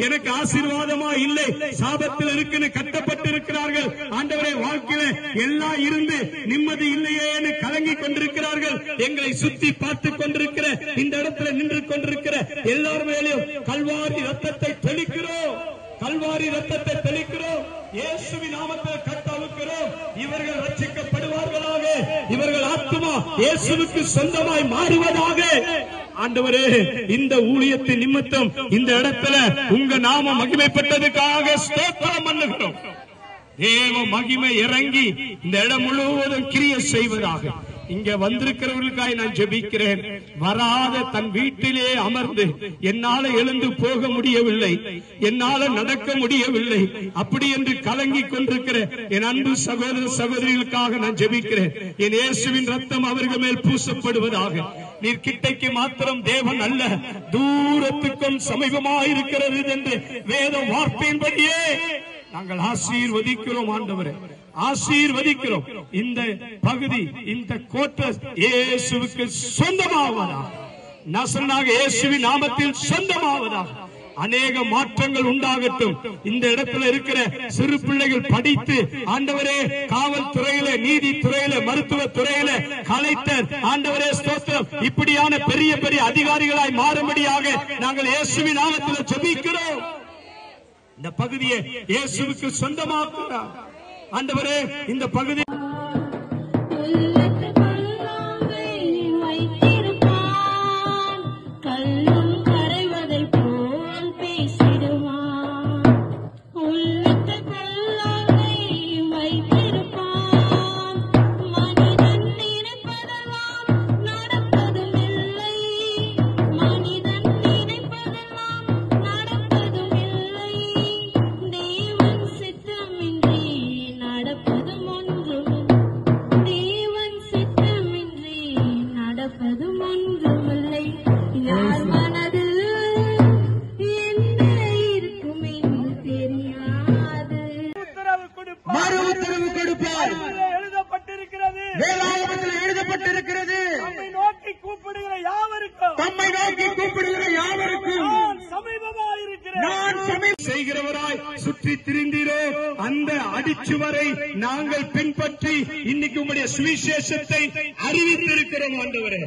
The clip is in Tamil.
எனக்கு ஆசீர்வாதமா இல்லை, சாபத்தில் இருக்குன்னு கட்டப்பட்டிருக்கிறார்கள். ஆண்டவரே, வாழ்க்கையில எல்லாம் இருந்து நிம்மதி இல்லையே என்று கலங்கி கொண்டிருக்கிறார்கள். எங்களை சுத்தி பார்த்து கொண்டிருக்கிற, இந்த இடத்துல நின்று கொண்டிருக்கிற எல்லார் மேலேயும் கல்வாரி ரத்தத்தை தெளிக்கிறோம், கல்வாரி ரத்தத்தை தெளிக்கிறோம். இயேசுவின் நாமத்தில் கட்டவிழ்க்கிறோம். இவர்கள் ரட்சிக்கப்படுவார்களாக, இவர்கள் ஆத்துமா இயேசுவுக்கு சொந்தமாய் மாறுவதாக. ஆண்டவரே, இந்த ஊழியத்தின் நிமித்தம் இந்த இடத்துல உங்க நாம மகிமைப்பட்டதுக்காக ஸ்தோத்திரம் பண்ணுகிறோம். தேவ மகிமை இறங்கி இந்த இடம் முழுவதும் கிரியை செய்வதாக. இங்க வந்திருக்கிறவர்களுக்காக நான் ஜெபிக்கிறேன். வராத தன் வீட்டிலே அமர்ந்து என்னால எழுந்து போக முடியவில்லை, என்னால நடக்க முடியவில்லை, அப்படி என்று கலங்கி கொண்டிருக்கிற என் அன்பு சகோதர சகோதரிகளுக்காக நான் ஜெபிக்கிறேன். என் இயேசுவின் ரத்தம் அவர்கள் மேல் பூசப்படுவதாக. நீர் கிட்டைக்கு மாத்திரம் தேவன் அல்ல, தூரத்துக்கும் சமீபமாயிருக்கிறது என்று வேத வார்த்தையின்படியே நாங்கள் ஆசீர்வதிக்கிறோம். ஆண்டவரே, ஆசீர்வதிக்கிறோம். இந்த பகுதி, இந்த கோட்டஸ் இயேசுவுக்கு சொந்தமாவதாக, நசரனாக இயேசுவின் நாமத்தில் சொந்தமாவதாக. அநேக மாற்றங்கள் உண்டாகட்டும். இந்த இடத்துல இருக்கிற சிறு பிள்ளைகள் படித்து, ஆண்டவரே, காவல்துறையில, நீதித்துறையில, மருத்துவ துறையில, கலெக்டர், ஆண்டவரே ஸ்தோத்திரம், இப்படியான பெரிய பெரிய அதிகாரிகளாய் மாறும்படியாக நாங்கள் இயேசுவின் நாமத்தில் ஜெபிக்கிறோம். இந்த பகுதியை இயேசுவுக்கு சொந்தமாக்குகிறார். ஆண்டவரே, இந்த பகுதி எழுதப்பட்டிருக்கிறது. நம்மை நோக்கி கூப்பிடுகிற யாவருக்கும் நான் சமீபமாயிருக்கிறேன். செய்கிறவராய் சுற்றி திரிந்தீரோ, அந்த அடிச்சுவரை நாங்கள் பின்பற்றி இன்னைக்கு உம்முடைய சுவிசேஷத்தை அறிவித்திருக்கிறோம். ஆண்டவரே,